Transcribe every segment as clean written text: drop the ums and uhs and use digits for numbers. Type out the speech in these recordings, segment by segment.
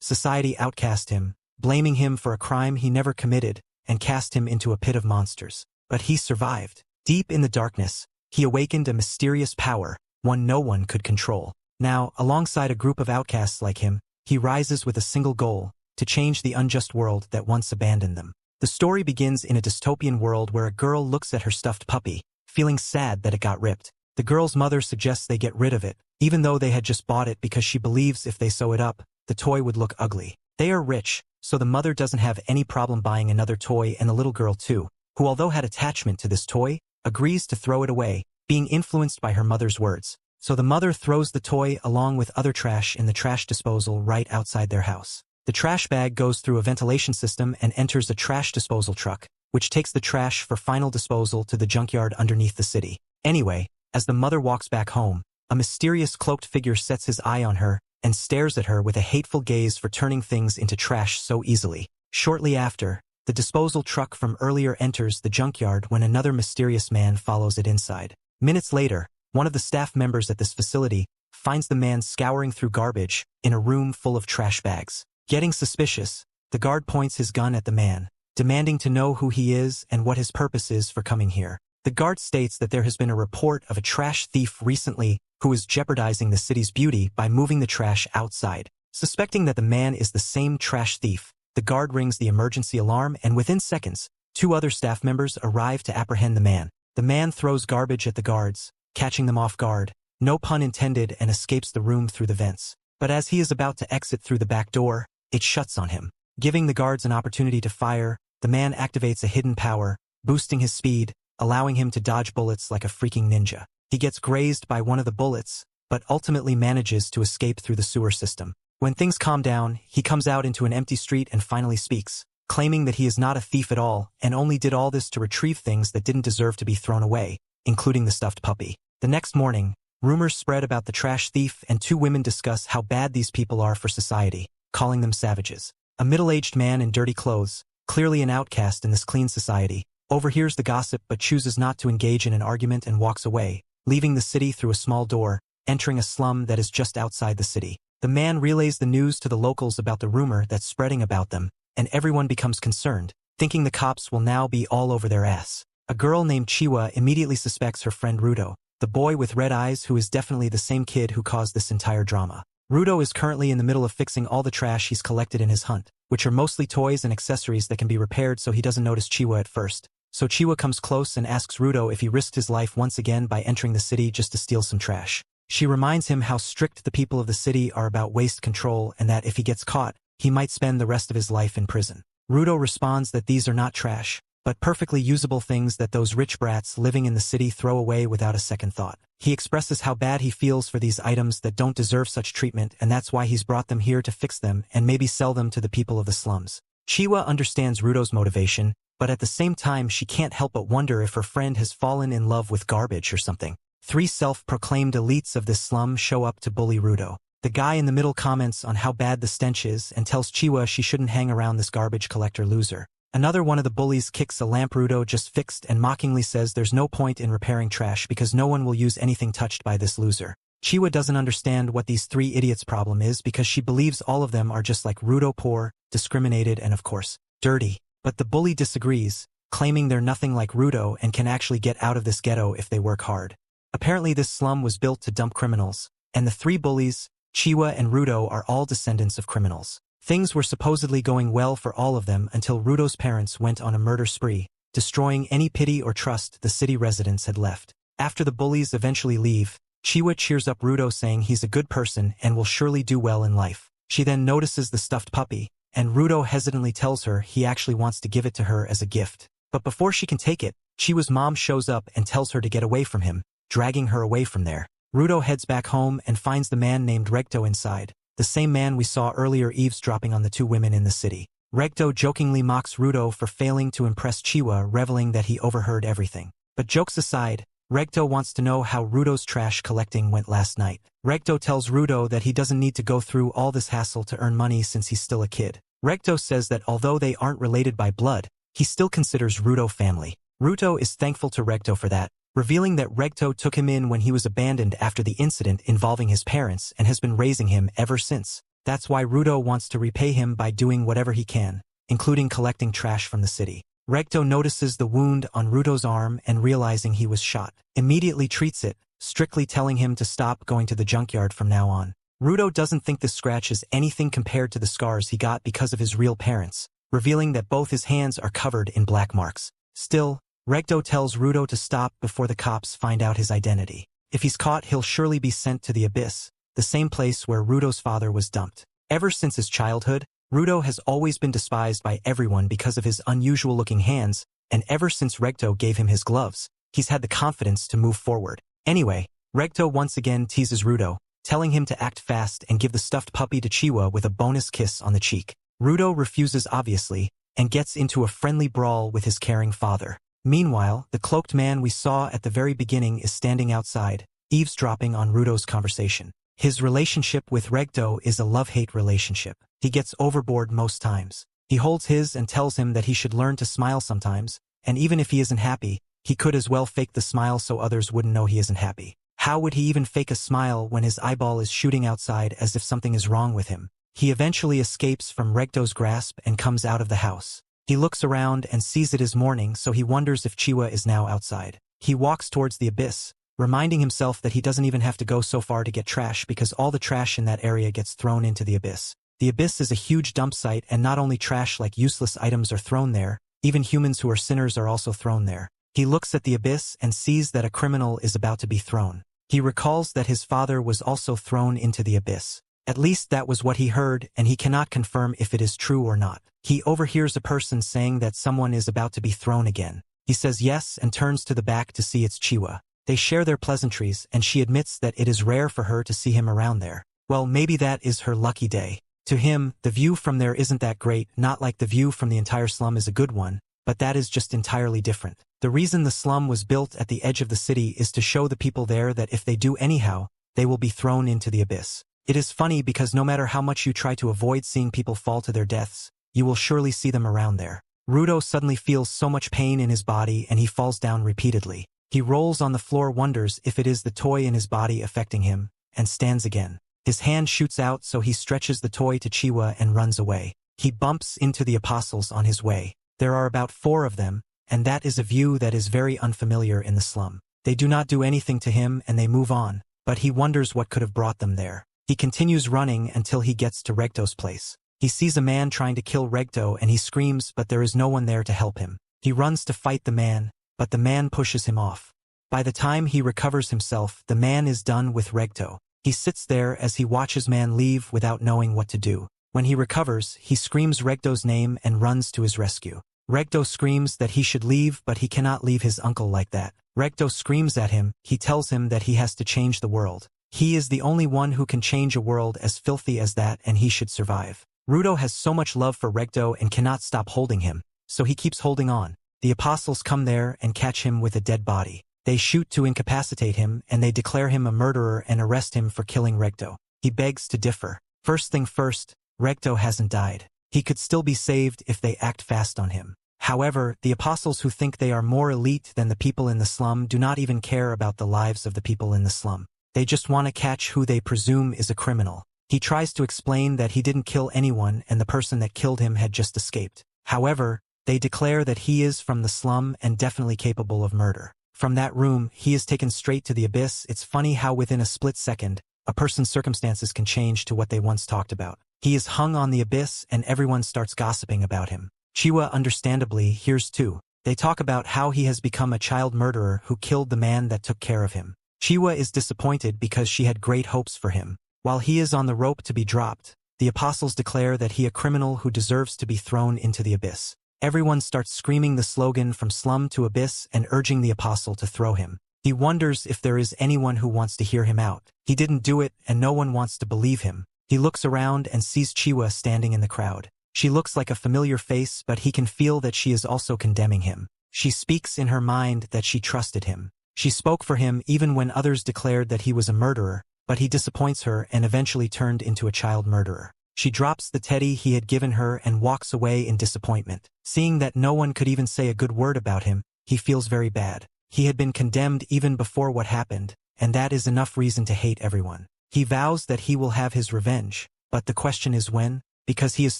society outcast him, blaming him for a crime he never committed, and cast him into a pit of monsters. But he survived. Deep in the darkness, he awakened a mysterious power, one no one could control. Now, alongside a group of outcasts like him, he rises with a single goal, to change the unjust world that once abandoned them. The story begins in a dystopian world where a girl looks at her stuffed puppy, feeling sad that it got ripped. The girl's mother suggests they get rid of it, even though they had just bought it because she believes if they sew it up, the toy would look ugly. They are rich, so the mother doesn't have any problem buying another toy, and the little girl too, who although had attachment to this toy, agrees to throw it away, being influenced by her mother's words. So the mother throws the toy along with other trash in the trash disposal right outside their house. The trash bag goes through a ventilation system and enters a trash disposal truck, which takes the trash for final disposal to the junkyard underneath the city. Anyway, as the mother walks back home, a mysterious cloaked figure sets his eye on her and stares at her with a hateful gaze for turning things into trash so easily. Shortly after, the disposal truck from earlier enters the junkyard when another mysterious man follows it inside. Minutes later, one of the staff members at this facility finds the man scouring through garbage in a room full of trash bags. Getting suspicious, the guard points his gun at the man, demanding to know who he is and what his purpose is for coming here. The guard states that there has been a report of a trash thief recently who is jeopardizing the city's beauty by moving the trash outside. Suspecting that the man is the same trash thief, the guard rings the emergency alarm, and within seconds, 2 other staff members arrive to apprehend the man. The man throws garbage at the guards, catching them off guard, no pun intended, and escapes the room through the vents. But as he is about to exit through the back door, it shuts on him. Giving the guards an opportunity to fire, the man activates a hidden power, boosting his speed, allowing him to dodge bullets like a freaking ninja. He gets grazed by one of the bullets, but ultimately manages to escape through the sewer system. When things calm down, he comes out into an empty street and finally speaks, claiming that he is not a thief at all and only did all this to retrieve things that didn't deserve to be thrown away, including the stuffed puppy. The next morning, rumors spread about the trash thief, and 2 women discuss how bad these people are for society, calling them savages. A middle-aged man in dirty clothes, clearly an outcast in this clean society, overhears the gossip but chooses not to engage in an argument and walks away, leaving the city through a small door, entering a slum that is just outside the city. The man relays the news to the locals about the rumor that's spreading about them, and everyone becomes concerned, thinking the cops will now be all over their ass. A girl named Chiwa immediately suspects her friend Rudo, the boy with red eyes who is definitely the same kid who caused this entire drama. Rudo is currently in the middle of fixing all the trash he's collected in his hunt, which are mostly toys and accessories that can be repaired, so he doesn't notice Chiwa at first. So Chiwa comes close and asks Rudo if he risked his life once again by entering the city just to steal some trash. She reminds him how strict the people of the city are about waste control and that if he gets caught, he might spend the rest of his life in prison. Rudo responds that these are not trash, but perfectly usable things that those rich brats living in the city throw away without a second thought. He expresses how bad he feels for these items that don't deserve such treatment, and that's why he's brought them here to fix them and maybe sell them to the people of the slums. Chiwa understands Rudo's motivation, but at the same time she can't help but wonder if her friend has fallen in love with garbage or something. 3 self-proclaimed elites of this slum show up to bully Rudo. The guy in the middle comments on how bad the stench is and tells Chiwa she shouldn't hang around this garbage collector loser. Another one of the bullies kicks a lamp Rudo just fixed and mockingly says there's no point in repairing trash because no one will use anything touched by this loser. Chiwa doesn't understand what these 3 idiots' problem is because she believes all of them are just like Rudo, poor, discriminated, and of course, dirty. But the bully disagrees, claiming they're nothing like Rudo and can actually get out of this ghetto if they work hard. Apparently this slum was built to dump criminals, and the 3 bullies, Chiwa and Rudo, are all descendants of criminals. Things were supposedly going well for all of them until Rudo's parents went on a murder spree, destroying any pity or trust the city residents had left. After the bullies eventually leave, Chiwa cheers up Rudo, saying he's a good person and will surely do well in life. She then notices the stuffed puppy, and Rudo hesitantly tells her he actually wants to give it to her as a gift. But before she can take it, Chiwa's mom shows up and tells her to get away from him, dragging her away from there. Rudo heads back home and finds the man named Regto inside, the same man we saw earlier eavesdropping on the 2 women in the city. Regto jokingly mocks Rudo for failing to impress Chiwa, reveling that he overheard everything. But jokes aside, Regto wants to know how Rudo's trash collecting went last night. Regto tells Rudo that he doesn't need to go through all this hassle to earn money since he's still a kid. Regto says that although they aren't related by blood, he still considers Rudo family. Rudo is thankful to Regto for that, revealing that Regto took him in when he was abandoned after the incident involving his parents and has been raising him ever since. That's why Rudo wants to repay him by doing whatever he can, including collecting trash from the city. Recto notices the wound on Rudo's arm and realizing he was shot, immediately treats it, strictly telling him to stop going to the junkyard from now on. Rudo doesn't think this scratch is anything compared to the scars he got because of his real parents, revealing that both his hands are covered in black marks. Still, Recto tells Rudo to stop before the cops find out his identity. If he's caught, he'll surely be sent to the abyss, the same place where Rudo's father was dumped. Ever since his childhood, Rudo has always been despised by everyone because of his unusual-looking hands, and ever since Recto gave him his gloves, he's had the confidence to move forward. Anyway, Recto once again teases Rudo, telling him to act fast and give the stuffed puppy to Chiwa with a bonus kiss on the cheek. Rudo refuses obviously, and gets into a friendly brawl with his caring father. Meanwhile, the cloaked man we saw at the very beginning is standing outside, eavesdropping on Rudo's conversation. His relationship with Recto is a love-hate relationship. He gets overboard most times. He holds his and tells him that he should learn to smile sometimes, and even if he isn't happy, he could as well fake the smile so others wouldn't know he isn't happy. How would he even fake a smile when his eyeball is shooting outside as if something is wrong with him? He eventually escapes from Recto's grasp and comes out of the house. He looks around and sees it is morning, so he wonders if Chiwa is now outside. He walks towards the abyss, reminding himself that he doesn't even have to go so far to get trash because all the trash in that area gets thrown into the abyss. The abyss is a huge dump site, and not only trash like useless items are thrown there, even humans who are sinners are also thrown there. He looks at the abyss and sees that a criminal is about to be thrown. He recalls that his father was also thrown into the abyss. At least that was what he heard, and he cannot confirm if it is true or not. He overhears a person saying that someone is about to be thrown again. He says yes and turns to the back to see it's Chiwa. They share their pleasantries, and she admits that it is rare for her to see him around there. Well, maybe that is her lucky day. To him, the view from there isn't that great, not like the view from the entire slum is a good one, but that is just entirely different. The reason the slum was built at the edge of the city is to show the people there that if they do anyhow, they will be thrown into the abyss. It is funny because no matter how much you try to avoid seeing people fall to their deaths, you will surely see them around there. Rudo suddenly feels so much pain in his body and he falls down repeatedly. He rolls on the floor, wonders if it is the toy in his body affecting him, and stands again. His hand shoots out, so he stretches the toy to Chiwa and runs away. He bumps into the apostles on his way. There are about 4 of them, and that is a view that is very unfamiliar in the slum. They do not do anything to him and they move on, but he wonders what could have brought them there. He continues running until he gets to Recto's place. He sees a man trying to kill Recto and he screams, but there is no one there to help him. He runs to fight the man, but the man pushes him off. By the time he recovers himself, the man is done with Recto. He sits there as he watches man leave without knowing what to do. When he recovers, he screams Recto's name and runs to his rescue. Recto screams that he should leave, but he cannot leave his uncle like that. Recto screams at him. He tells him that he has to change the world. He is the only one who can change a world as filthy as that, and he should survive. Rudo has so much love for Recto and cannot stop holding him, so he keeps holding on. The apostles come there and catch him with a dead body. They shoot to incapacitate him, and they declare him a murderer and arrest him for killing Recto. He begs to differ. First thing first, Recto hasn't died. He could still be saved if they act fast on him. However, the apostles, who think they are more elite than the people in the slum, do not even care about the lives of the people in the slum. They just want to catch who they presume is a criminal. He tries to explain that he didn't kill anyone and the person that killed him had just escaped. However, they declare that he is from the slum and definitely capable of murder. From that room, he is taken straight to the abyss. It's funny how within a split second, a person's circumstances can change to what they once talked about. He is hung on the abyss and everyone starts gossiping about him. Chiwa understandably hears too. They talk about how he has become a child murderer who killed the man that took care of him. Chiwa is disappointed because she had great hopes for him. While he is on the rope to be dropped, the apostles declare that he is a criminal who deserves to be thrown into the abyss. Everyone starts screaming the slogan from slum to abyss and urging the apostle to throw him. He wonders if there is anyone who wants to hear him out. He didn't do it and no one wants to believe him. He looks around and sees Chiwa standing in the crowd. She looks like a familiar face, but he can feel that she is also condemning him. She speaks in her mind that she trusted him. She spoke for him even when others declared that he was a murderer, but he disappoints her and eventually turned into a child murderer. She drops the teddy he had given her and walks away in disappointment. Seeing that no one could even say a good word about him, he feels very bad. He had been condemned even before what happened, and that is enough reason to hate everyone. He vows that he will have his revenge. But the question is when? Because he is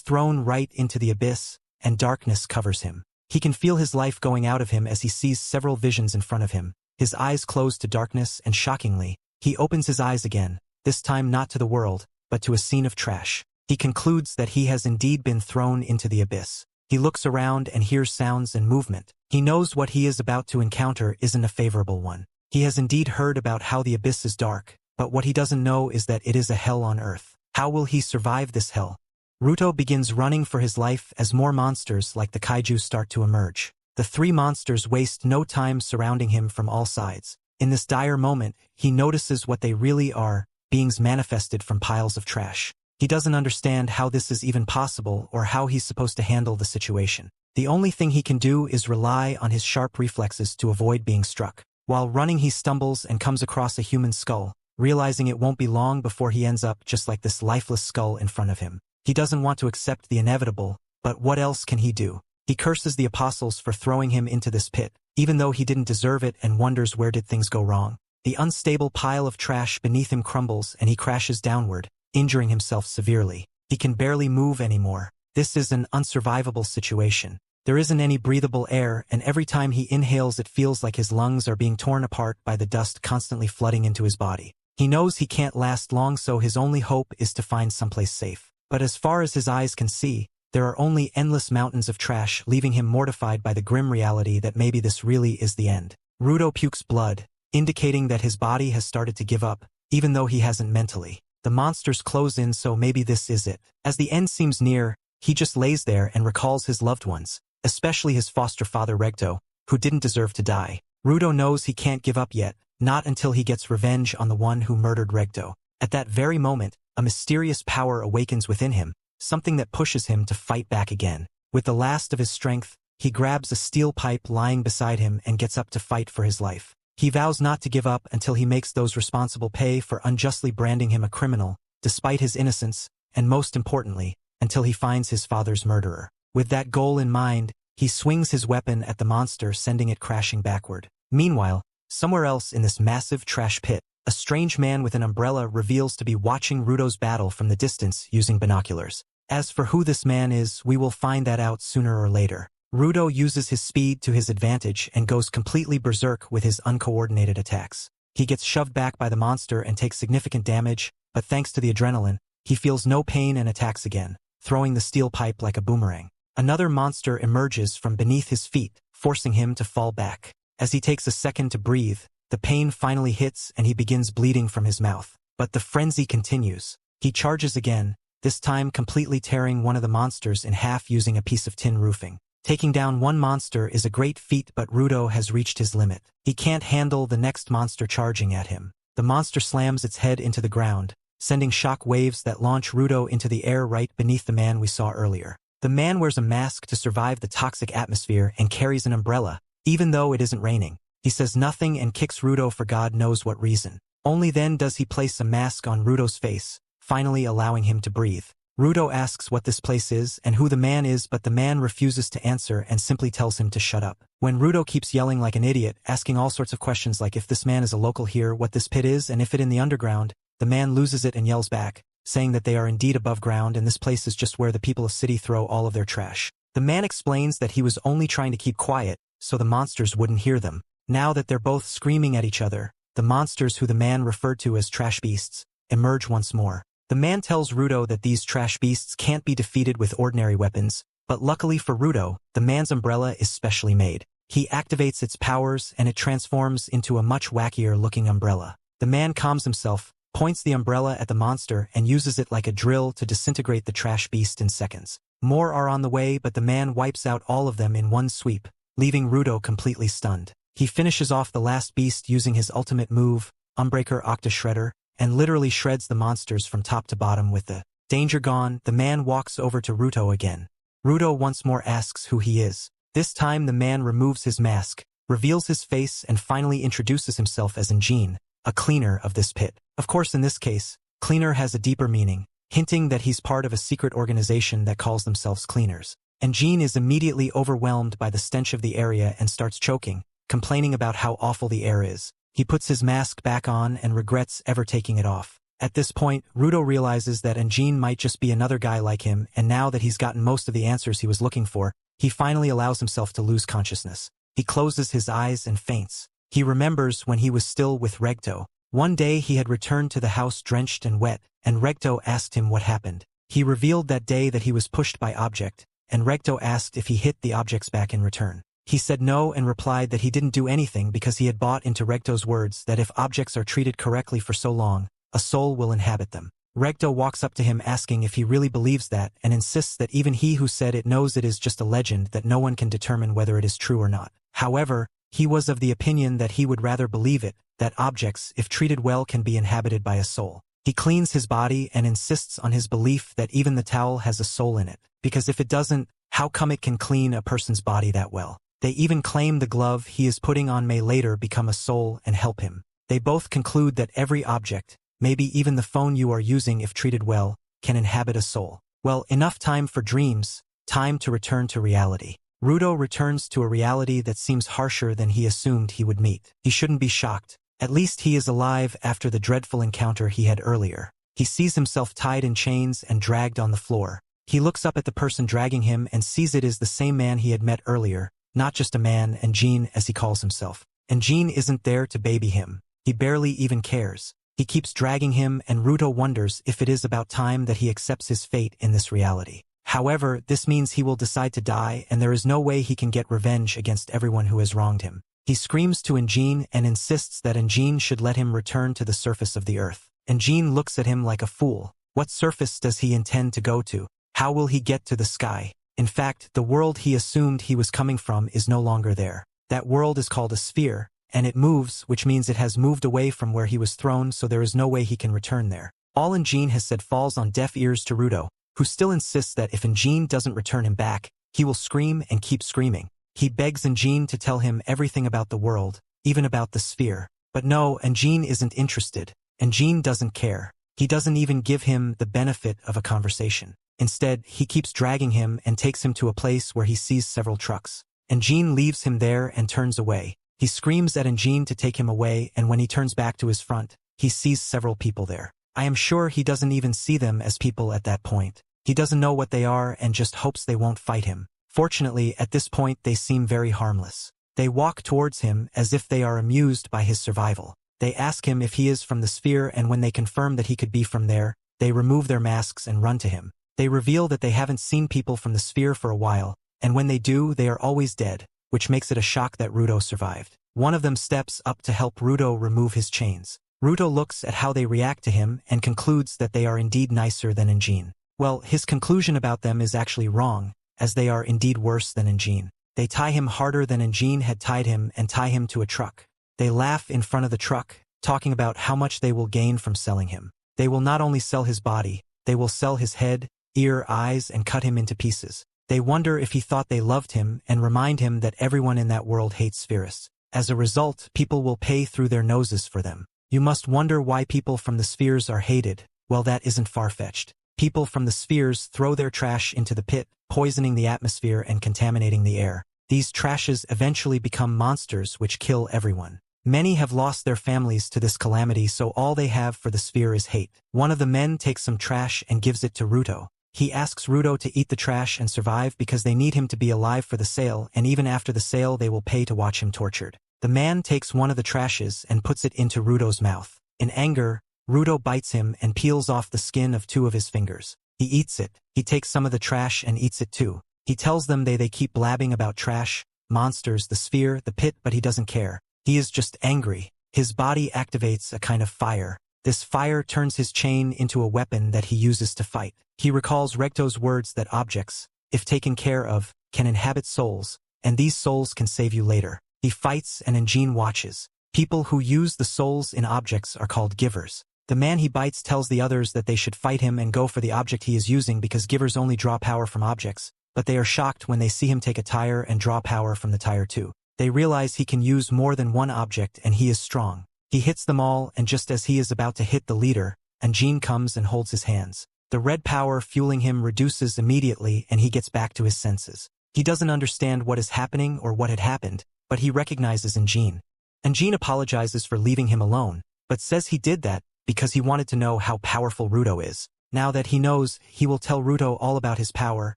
thrown right into the abyss, and darkness covers him. He can feel his life going out of him as he sees several visions in front of him. His eyes close to darkness, and shockingly, he opens his eyes again, this time not to the world, but to a scene of trash. He concludes that he has indeed been thrown into the abyss. He looks around and hears sounds and movement. He knows what he is about to encounter isn't a favorable one. He has indeed heard about how the abyss is dark, but what he doesn't know is that it is a hell on earth. How will he survive this hell? Ruto begins running for his life as more monsters like the kaiju start to emerge. The three monsters waste no time surrounding him from all sides. In this dire moment, he notices what they really are, beings manifested from piles of trash. He doesn't understand how this is even possible or how he's supposed to handle the situation. The only thing he can do is rely on his sharp reflexes to avoid being struck. While running, he stumbles and comes across a human skull, realizing it won't be long before he ends up just like this lifeless skull in front of him. He doesn't want to accept the inevitable, but what else can he do? He curses the apostles for throwing him into this pit, even though he didn't deserve it, and wonders where did things go wrong. The unstable pile of trash beneath him crumbles and he crashes downward, injuring himself severely. He can barely move anymore. This is an unsurvivable situation. There isn't any breathable air, and every time he inhales it feels like his lungs are being torn apart by the dust constantly flooding into his body. He knows he can't last long, so his only hope is to find someplace safe. But as far as his eyes can see, there are only endless mountains of trash, leaving him mortified by the grim reality that maybe this really is the end. Ruto pukes blood, indicating that his body has started to give up, even though he hasn't mentally. The monsters close in, so maybe this is it. As the end seems near, he just lays there and recalls his loved ones, especially his foster father Regto, who didn't deserve to die. Ruto knows he can't give up yet, not until he gets revenge on the one who murdered Regto. At that very moment, a mysterious power awakens within him, something that pushes him to fight back again. With the last of his strength, he grabs a steel pipe lying beside him and gets up to fight for his life. He vows not to give up until he makes those responsible pay for unjustly branding him a criminal, despite his innocence, and most importantly, until he finds his father's murderer. With that goal in mind, he swings his weapon at the monster, sending it crashing backward. Meanwhile, somewhere else in this massive trash pit, a strange man with an umbrella reveals to be watching Ruto's battle from the distance using binoculars. As for who this man is, we will find that out sooner or later. Ruto uses his speed to his advantage and goes completely berserk with his uncoordinated attacks. He gets shoved back by the monster and takes significant damage, but thanks to the adrenaline, he feels no pain and attacks again, throwing the steel pipe like a boomerang. Another monster emerges from beneath his feet, forcing him to fall back. As he takes a second to breathe, the pain finally hits and he begins bleeding from his mouth. But the frenzy continues. He charges again, this time completely tearing one of the monsters in half using a piece of tin roofing. Taking down one monster is a great feat, but Ruto has reached his limit. He can't handle the next monster charging at him. The monster slams its head into the ground, sending shock waves that launch Ruto into the air right beneath the man we saw earlier. The man wears a mask to survive the toxic atmosphere and carries an umbrella, even though it isn't raining. He says nothing and kicks Ruto for God knows what reason. Only then does he place a mask on Ruto's face, finally allowing him to breathe. Ruto asks what this place is and who the man is, but the man refuses to answer and simply tells him to shut up. When Ruto keeps yelling like an idiot, asking all sorts of questions like if this man is a local here, what this pit is, and if it in the underground, the man loses it and yells back, saying that they are indeed above ground and this place is just where the people of city throw all of their trash. The man explains that he was only trying to keep quiet, so the monsters wouldn't hear them. Now that they're both screaming at each other, the monsters who the man referred to as trash beasts emerge once more. The man tells Ruto that these trash beasts can't be defeated with ordinary weapons, but luckily for Ruto, the man's umbrella is specially made. He activates its powers and it transforms into a much wackier-looking umbrella. The man calms himself, points the umbrella at the monster and uses it like a drill to disintegrate the trash beast in seconds. More are on the way, but the man wipes out all of them in one sweep, leaving Ruto completely stunned. He finishes off the last beast using his ultimate move, Umbreaker Octa Shredder, and literally shreds the monsters from top to bottom with the danger gone. The man walks over to Ruto again. Ruto once more asks who he is. This time the man removes his mask, reveals his face and finally introduces himself as Njin, a cleaner of this pit. Of course in this case, cleaner has a deeper meaning, hinting that he's part of a secret organization that calls themselves cleaners. Njin is immediately overwhelmed by the stench of the area and starts choking, complaining about how awful the air is. He puts his mask back on and regrets ever taking it off. At this point, Ruto realizes that Anjin might just be another guy like him, and now that he's gotten most of the answers he was looking for, he finally allows himself to lose consciousness. He closes his eyes and faints. He remembers when he was still with Regto. One day he had returned to the house drenched and wet, and Regto asked him what happened. He revealed that day that he was pushed by object, and Regto asked if he hit the objects back in return. He said no and replied that he didn't do anything because he had bought into Regto's words that if objects are treated correctly for so long, a soul will inhabit them. Regto walks up to him asking if he really believes that and insists that even he who said it knows it is just a legend that no one can determine whether it is true or not. However, he was of the opinion that he would rather believe it, that objects, if treated well, can be inhabited by a soul. He cleans his body and insists on his belief that even the towel has a soul in it, because if it doesn't, how come it can clean a person's body that well? They even claim the glove he is putting on may later become a soul and help him. They both conclude that every object, maybe even the phone you are using if treated well, can inhabit a soul. Well, enough time for dreams, time to return to reality. Ruto returns to a reality that seems harsher than he assumed he would meet. He shouldn't be shocked. At least he is alive after the dreadful encounter he had earlier. He sees himself tied in chains and dragged on the floor. He looks up at the person dragging him and sees it is the same man he had met earlier, not just a man, Anjin as he calls himself. Anjin isn't there to baby him. He barely even cares. He keeps dragging him, and Ruto wonders if it is about time that he accepts his fate in this reality. However, this means he will decide to die, and there is no way he can get revenge against everyone who has wronged him. He screams to Anjin and insists that Anjin should let him return to the surface of the earth. Anjin looks at him like a fool. What surface does he intend to go to? How will he get to the sky? In fact, the world he assumed he was coming from is no longer there. That world is called a sphere, and it moves, which means it has moved away from where he was thrown, so there is no way he can return there. All Anjin has said falls on deaf ears to Ruto, who still insists that if Anjin doesn't return him back, he will scream and keep screaming. He begs Anjin to tell him everything about the world, even about the sphere. But no, Anjin isn't interested. Anjin doesn't care. He doesn't even give him the benefit of a conversation. Instead, he keeps dragging him and takes him to a place where he sees several trucks. Anjin leaves him there and turns away. He screams at Anjin to take him away, and when he turns back to his front, he sees several people there. I am sure he doesn't even see them as people at that point. He doesn't know what they are and just hopes they won't fight him. Fortunately, at this point they seem very harmless. They walk towards him as if they are amused by his survival. They ask him if he is from the sphere, and when they confirm that he could be from there, they remove their masks and run to him. They reveal that they haven't seen people from the sphere for a while, and when they do, they are always dead, which makes it a shock that Ruto survived. One of them steps up to help Ruto remove his chains. Ruto looks at how they react to him and concludes that they are indeed nicer than Anjin. Well, his conclusion about them is actually wrong, as they are indeed worse than Anjin. They tie him harder than Anjin had tied him and tie him to a truck. They laugh in front of the truck, talking about how much they will gain from selling him. They will not only sell his body, they will sell his head, ear, eyes, and cut him into pieces. They wonder if he thought they loved him and remind him that everyone in that world hates spheres. As a result, people will pay through their noses for them. You must wonder why people from the spheres are hated. Well, that isn't far-fetched. People from the spheres throw their trash into the pit, poisoning the atmosphere and contaminating the air. These trashes eventually become monsters which kill everyone. Many have lost their families to this calamity, so all they have for the sphere is hate. One of the men takes some trash and gives it to Ruto. He asks Ruto to eat the trash and survive because they need him to be alive for the sale, and even after the sale they will pay to watch him tortured. The man takes one of the trashes and puts it into Ruto's mouth. In anger, Ruto bites him and peels off the skin of 2 of his fingers. He eats it. He takes some of the trash and eats it too. He tells them they keep blabbing about trash, monsters, the sphere, the pit, but he doesn't care. He is just angry. His body activates a kind of fire. This fire turns his chain into a weapon that he uses to fight. He recalls Regto's words that objects, if taken care of, can inhabit souls, and these souls can save you later. He fights and Anjin watches. People who use the souls in objects are called givers. The man he bites tells the others that they should fight him and go for the object he is using because givers only draw power from objects, but they are shocked when they see him take a tire and draw power from the tire too. They realize he can use more than one object and he is strong. He hits them all, and just as he is about to hit the leader, Anjin comes and holds his hands. The red power fueling him reduces immediately and he gets back to his senses. He doesn't understand what is happening or what had happened, but he recognizes Anjin. Anjin apologizes for leaving him alone, but says he did that because he wanted to know how powerful Ruto is. Now that he knows, he will tell Ruto all about his power,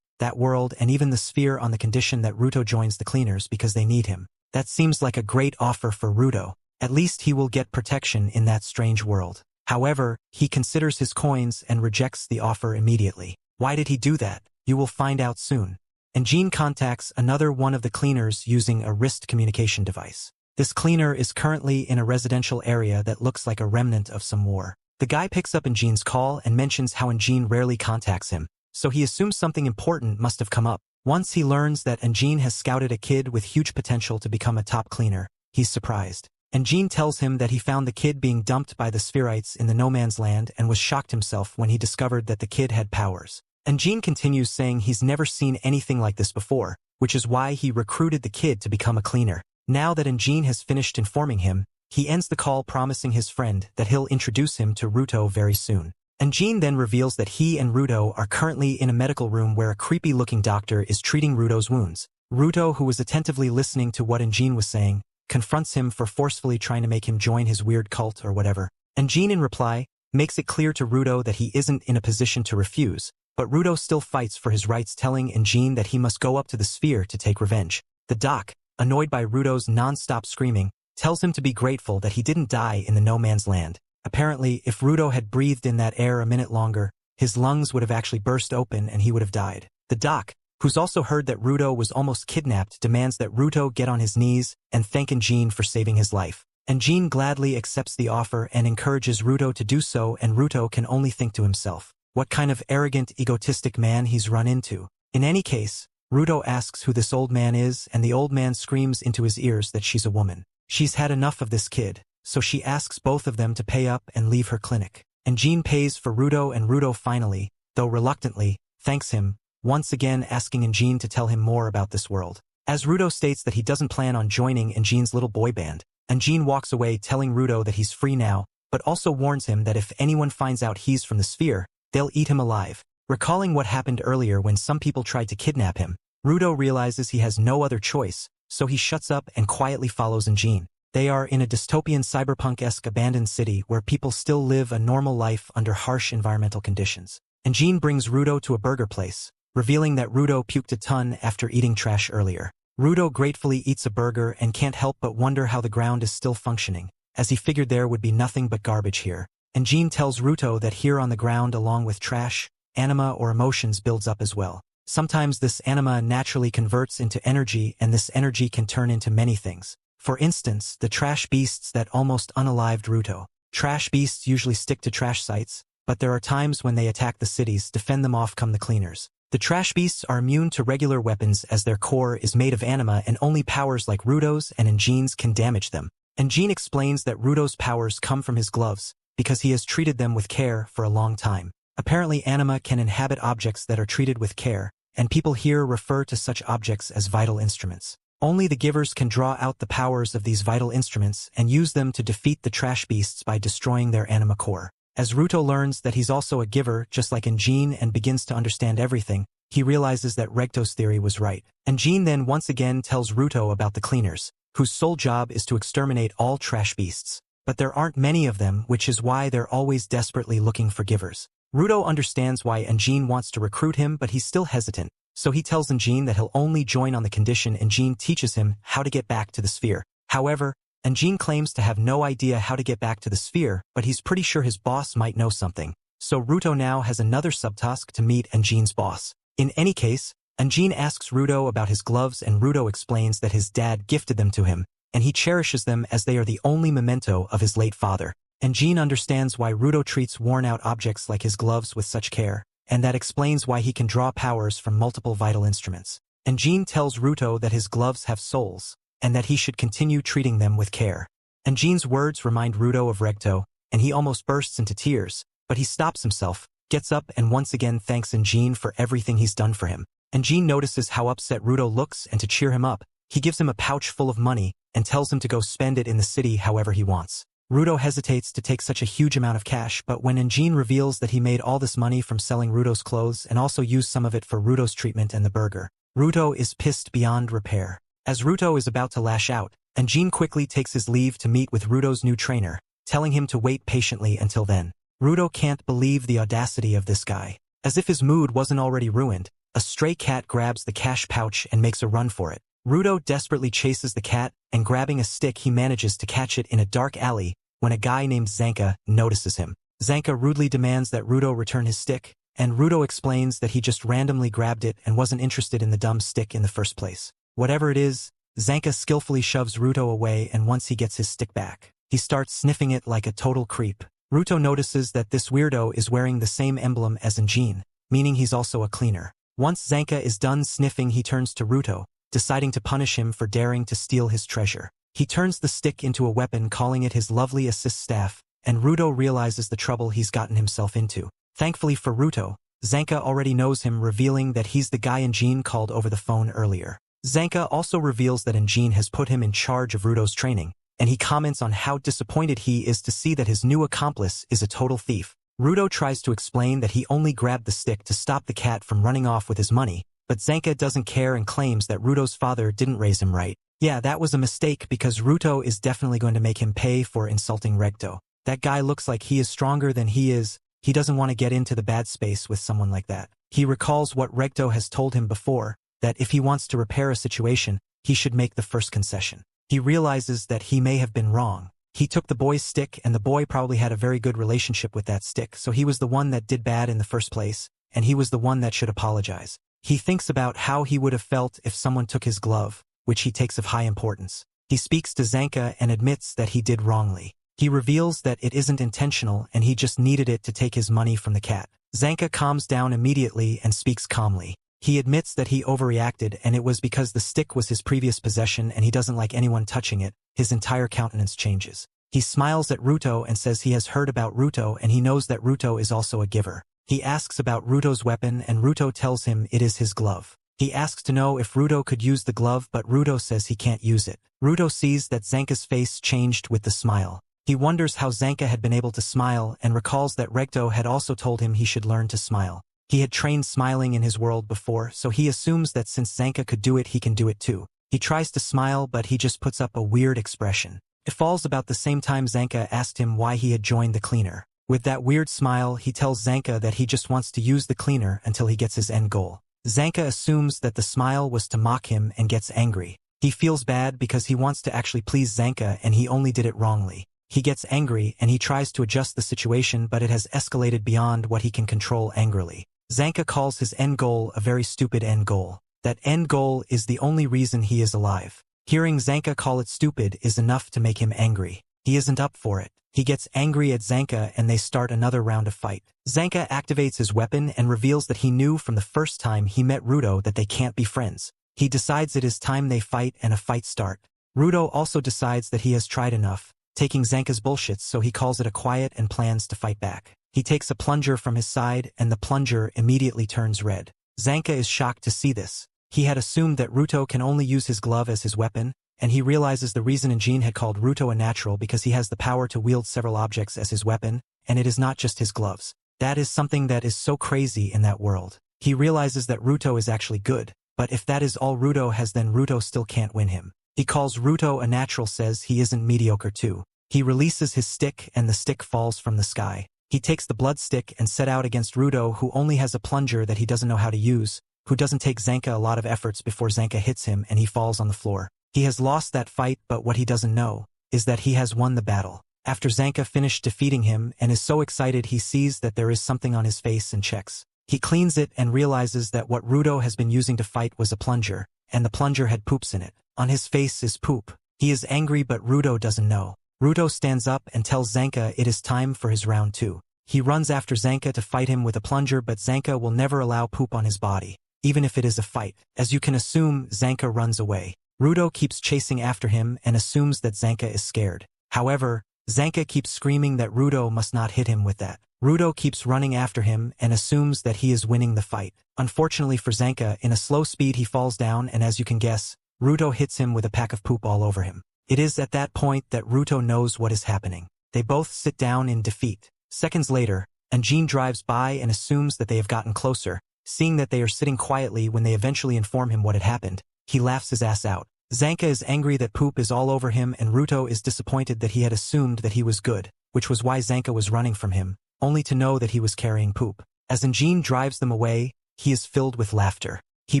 that world, and even the sphere on the condition that Ruto joins the cleaners because they need him. That seems like a great offer for Ruto. At least he will get protection in that strange world. However, he considers his coins and rejects the offer immediately. Why did he do that? You will find out soon. And Jean contacts another one of the cleaners using a wrist communication device. This cleaner is currently in a residential area that looks like a remnant of some war. The guy picks up Jean's call and mentions how Jean rarely contacts him, so he assumes something important must have come up. Once he learns that Jean has scouted a kid with huge potential to become a top cleaner, he's surprised. Jean tells him that he found the kid being dumped by the Spherites in the no man's land and was shocked himself when he discovered that the kid had powers. Jean continues saying he's never seen anything like this before, which is why he recruited the kid to become a cleaner. Now that Jean has finished informing him, he ends the call promising his friend that he'll introduce him to Ruto very soon. Jean then reveals that he and Ruto are currently in a medical room where a creepy-looking doctor is treating Ruto's wounds. Ruto, who was attentively listening to what Jean was saying, confronts him for forcefully trying to make him join his weird cult or whatever. Jean, in reply, makes it clear to Ruto that he isn't in a position to refuse, but Ruto still fights for his rights, telling Jean that he must go up to the sphere to take revenge. The doc, annoyed by Ruto's non-stop screaming, tells him to be grateful that he didn't die in the no man's land. Apparently, if Ruto had breathed in that air a minute longer, his lungs would have actually burst open and he would have died. The doc, who's also heard that Ruto was almost kidnapped, demands that Ruto get on his knees and thank Jean for saving his life. Jean gladly accepts the offer and encourages Ruto to do so, and Ruto can only think to himself, what kind of arrogant, egotistic man he's run into. In any case, Ruto asks who this old man is, and the old man screams into his ears that she's a woman. She's had enough of this kid, so she asks both of them to pay up and leave her clinic. Jean pays for Ruto, and Ruto finally, though reluctantly, thanks him, once again asking Jean to tell him more about this world. As Ruto states that he doesn't plan on joining Jean's little boy band, Jean walks away telling Ruto that he's free now, but also warns him that if anyone finds out he's from the sphere, they'll eat him alive. Recalling what happened earlier when some people tried to kidnap him, Ruto realizes he has no other choice, so he shuts up and quietly follows Jean. They are in a dystopian cyberpunk-esque abandoned city where people still live a normal life under harsh environmental conditions. Jean brings Ruto to a burger place, revealing that Ruto puked a ton after eating trash earlier. Ruto gratefully eats a burger and can't help but wonder how the ground is still functioning, as he figured there would be nothing but garbage here. Jean tells Ruto that here on the ground, along with trash, anima or emotions builds up as well. Sometimes this anima naturally converts into energy, and this energy can turn into many things. For instance, the trash beasts that almost unalived Ruto. Trash beasts usually stick to trash sites, but there are times when they attack the cities. Defend them off come the cleaners. The trash beasts are immune to regular weapons as their core is made of anima, and only powers like Ruto's and Jean's can damage them. Jean explains that Ruto's powers come from his gloves, because he has treated them with care for a long time. Apparently anima can inhabit objects that are treated with care, and people here refer to such objects as vital instruments. Only the givers can draw out the powers of these vital instruments and use them to defeat the trash beasts by destroying their anima core. As Ruto learns that he's also a giver just like Jean and begins to understand everything, he realizes that Regto's theory was right. Jean then once again tells Ruto about the cleaners, whose sole job is to exterminate all trash beasts. But there aren't many of them, which is why they're always desperately looking for givers. Ruto understands why Jean wants to recruit him, but he's still hesitant, so he tells Jean that he'll only join on the condition Jean teaches him how to get back to the sphere. However, Jean claims to have no idea how to get back to the sphere, but he's pretty sure his boss might know something. So Ruto now has another subtask to meet Jean's boss. In any case, Jean asks Ruto about his gloves, and Ruto explains that his dad gifted them to him, and he cherishes them as they are the only memento of his late father. Jean understands why Ruto treats worn-out objects like his gloves with such care, and that explains why he can draw powers from multiple vital instruments. Jean tells Ruto that his gloves have souls, and that he should continue treating them with care. Jean's words remind Ruto of Regto, and he almost bursts into tears, but he stops himself, gets up and once again thanks Jean for everything he's done for him. Jean notices how upset Ruto looks, and to cheer him up, he gives him a pouch full of money and tells him to go spend it in the city however he wants. Ruto hesitates to take such a huge amount of cash, but when Jean reveals that he made all this money from selling Ruto's clothes and also used some of it for Ruto's treatment and the burger, Ruto is pissed beyond repair. As Ruto is about to lash out, Jean quickly takes his leave to meet with Ruto's new trainer, telling him to wait patiently until then. Ruto can't believe the audacity of this guy. As if his mood wasn't already ruined, a stray cat grabs the cash pouch and makes a run for it. Ruto desperately chases the cat, and grabbing a stick he manages to catch it in a dark alley when a guy named Zanka notices him. Zanka rudely demands that Ruto return his stick, and Ruto explains that he just randomly grabbed it and wasn't interested in the dumb stick in the first place. Whatever it is, Zanka skillfully shoves Ruto away, and once he gets his stick back, he starts sniffing it like a total creep. Ruto notices that this weirdo is wearing the same emblem as Anjin, meaning he's also a cleaner. Once Zanka is done sniffing, he turns to Ruto, deciding to punish him for daring to steal his treasure. He turns the stick into a weapon, calling it his lovely assist staff, and Ruto realizes the trouble he's gotten himself into. Thankfully for Ruto, Zanka already knows him, revealing that he's the guy Anjin called over the phone earlier. Zanka also reveals that Anjin has put him in charge of Ruto's training, and he comments on how disappointed he is to see that his new accomplice is a total thief. Ruto tries to explain that he only grabbed the stick to stop the cat from running off with his money, but Zanka doesn't care and claims that Ruto's father didn't raise him right. Yeah, that was a mistake because Ruto is definitely going to make him pay for insulting Regto. That guy looks like he is stronger than he is. He doesn't want to get into the bad space with someone like that. He recalls what Regto has told him before, that if he wants to repair a situation, he should make the first concession. He realizes that he may have been wrong. He took the boy's stick, and the boy probably had a very good relationship with that stick, so he was the one that did bad in the first place, and he was the one that should apologize. He thinks about how he would have felt if someone took his glove, which he takes of high importance. He speaks to Zanka and admits that he did wrongly. He reveals that it isn't intentional and he just needed it to take his money from the cat. Zanka calms down immediately and speaks calmly. He admits that he overreacted and it was because the stick was his previous possession and he doesn't like anyone touching it. His entire countenance changes. He smiles at Ruto and says he has heard about Ruto and he knows that Ruto is also a giver. He asks about Ruto's weapon and Ruto tells him it is his glove. He asks to know if Ruto could use the glove, but Ruto says he can't use it. Ruto sees that Zanka's face changed with the smile. He wonders how Zanka had been able to smile and recalls that Regto had also told him he should learn to smile. He had trained smiling in his world before, so he assumes that since Zanka could do it, he can do it too. He tries to smile, but he just puts up a weird expression. It falls about the same time Zanka asked him why he had joined the cleaner. With that weird smile, he tells Zanka that he just wants to use the cleaner until he gets his end goal. Zanka assumes that the smile was to mock him and gets angry. He feels bad because he wants to actually please Zanka and he only did it wrongly. He gets angry and he tries to adjust the situation, but it has escalated beyond what he can control angrily. Zanka calls his end goal a very stupid end goal. That end goal is the only reason he is alive. Hearing Zanka call it stupid is enough to make him angry. He isn't up for it. He gets angry at Zanka and they start another round of fight. Zanka activates his weapon and reveals that he knew from the first time he met Ruto that they can't be friends. He decides it is time they fight and a fight start. Ruto also decides that he has tried enough, taking Zanka's bullshit, so he calls it a quiet and plans to fight back. He takes a plunger from his side and the plunger immediately turns red. Zanka is shocked to see this. He had assumed that Ruto can only use his glove as his weapon, and he realizes the reason Anjin had called Ruto a natural because he has the power to wield several objects as his weapon, and it is not just his gloves. That is something that is so crazy in that world. He realizes that Ruto is actually good, but if that is all Ruto has, then Ruto still can't win him. He calls Ruto a natural, says he isn't mediocre too. He releases his stick and the stick falls from the sky. He takes the blood stick and set out against Ruto, who only has a plunger that he doesn't know how to use, who doesn't take Zanka a lot of efforts before Zanka hits him and he falls on the floor. He has lost that fight, but what he doesn't know is that he has won the battle. After Zanka finished defeating him and is so excited, he sees that there is something on his face and checks. He cleans it and realizes that what Ruto has been using to fight was a plunger, and the plunger had poops in it. On his face is poop. He is angry, but Ruto doesn't know. Ruto stands up and tells Zanka it is time for his round 2. He runs after Zanka to fight him with a plunger, but Zanka will never allow poop on his body, even if it is a fight. As you can assume, Zanka runs away. Ruto keeps chasing after him and assumes that Zanka is scared. However, Zanka keeps screaming that Ruto must not hit him with that. Ruto keeps running after him and assumes that he is winning the fight. Unfortunately for Zanka, in a slow speed he falls down, and as you can guess, Ruto hits him with a pack of poop all over him. It is at that point that Ruto knows what is happening. They both sit down in defeat. Seconds later, Anjin drives by and assumes that they have gotten closer. Seeing that they are sitting quietly when they eventually inform him what had happened, he laughs his ass out. Zanka is angry that poop is all over him and Ruto is disappointed that he had assumed that he was good, which was why Zanka was running from him, only to know that he was carrying poop. As Anjin drives them away, he is filled with laughter. He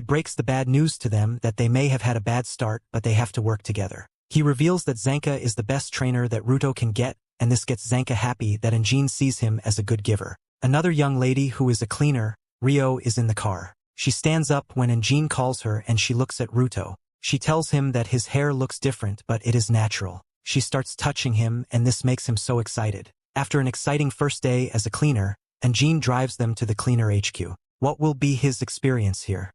breaks the bad news to them that they may have had a bad start but they have to work together. He reveals that Zanka is the best trainer that Ruto can get, and this gets Zanka happy that Anjin sees him as a good giver. Another young lady who is a cleaner, Rio, is in the car. She stands up when Anjin calls her and she looks at Ruto. She tells him that his hair looks different but it is natural. She starts touching him and this makes him so excited. After an exciting first day as a cleaner, Anjin drives them to the cleaner HQ. What will be his experience here?